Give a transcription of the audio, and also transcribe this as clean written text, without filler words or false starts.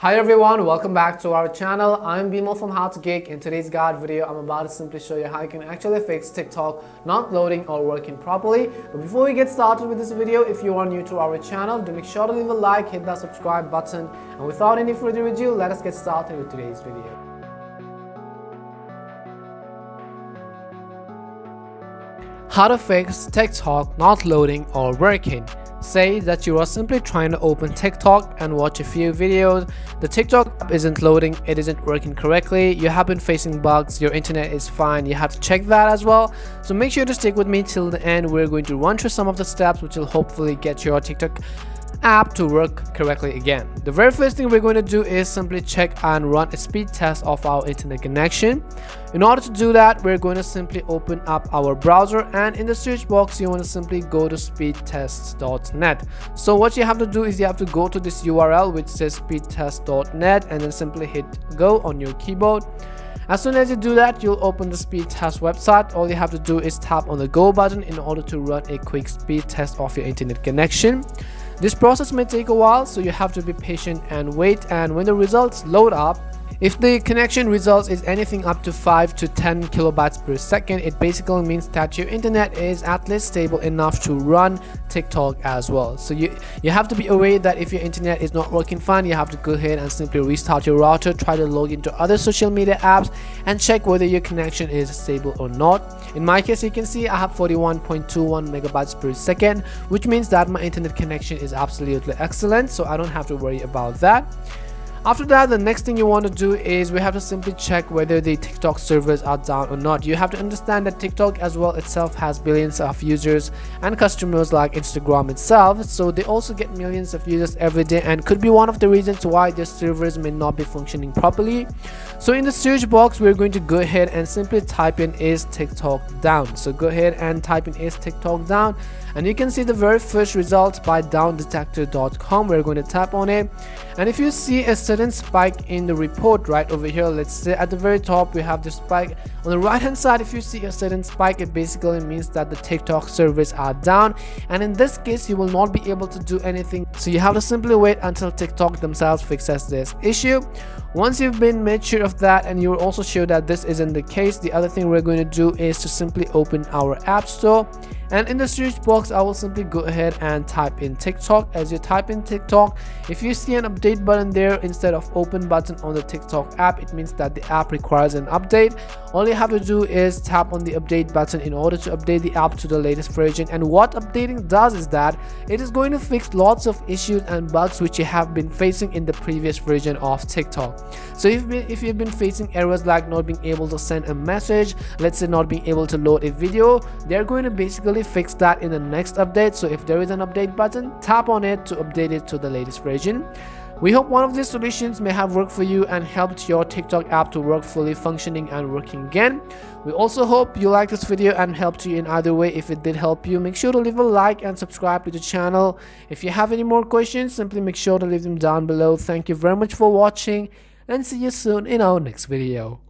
Hi everyone, welcome back to our channel. I'm Bimo from How to Geek. In today's guide video, I'm about to simply show you how you can actually fix TikTok not loading or working properly. But before we get started with this video, if you are new to our channel, do make sure to leave a like, hit that subscribe button, and without any further ado, let us get started with today's video. How to fix TikTok not loading or working. Say that you are simply trying to open TikTok and watch a few videos. The TikTok app isn't loading, it isn't working correctly, you have been facing bugs, your internet is fine, you have to check that as well. So make sure to stick with me till the end. We're going to run through some of the steps which will hopefully get your TikTok app to work correctly again. The very first thing we're going to do is simply check and run a speed test of our internet connection. In order to do that, we're going to simply open up our browser, and in the search box you want to simply go to speedtest.net. So what you have to do is you have to go to this URL which says speedtest.net and then simply hit go on your keyboard. As soon as you do that, you'll open the speed test website. All you have to do is tap on the go button in order to run a quick speed test of your internet connection. This process may take a while, so you have to be patient and wait, and when the results load up, if the connection results is anything up to 5 to 10 kilobytes per second, it basically means that your internet is at least stable enough to run TikTok as well. So you have to be aware that if your internet is not working fine, you have to go ahead and simply restart your router, try to log into other social media apps and check whether your connection is stable or not. In my case, you can see I have 41.21 megabytes per second, which means that my internet connection is absolutely excellent, so I don't have to worry about that. After that, the next thing you want to do is we have to simply check whether the TikTok servers are down or not. You have to understand that TikTok as well itself has billions of users and customers like Instagram itself, so they also get millions of users every day and could be one of the reasons why their servers may not be functioning properly. So in the search box, we're going to go ahead and simply type in is TikTok down. So go ahead and type in is TikTok down, and you can see the very first result by downdetector.com. We're going to tap on it, and if you see a sudden spike in the report right over here, let's say at the very top we have the spike on the right hand side. If you see a sudden spike, it basically means that the TikTok servers are down, and in this case you will not be able to do anything, so you have to simply wait until TikTok themselves fixes this issue. Once you've been made sure of that and you're also sure that this isn't the case, the other thing we're going to do is to simply open our app store, and in the search box I will simply go ahead and type in TikTok. As you type in TikTok, if you see an update button there instead of open button on the TikTok app, it means that the app requires an update. All you have to do is tap on the update button in order to update the app to the latest version, and what updating does is that it is going to fix lots of issues and bugs which you have been facing in the previous version of TikTok. So if you've been facing errors like not being able to send a message, let's say not being able to load a video, they're going to basically fix that in the next update. So if there is an update button, tap on it to update it to the latest version. We hope one of these solutions may have worked for you and helped your TikTok app to work fully functioning and working again. We also hope you liked this video and helped you in either way. If it did help you, make sure to leave a like and subscribe to the channel. If you have any more questions, simply make sure to leave them down below. Thank you very much for watching, and see you soon in our next video.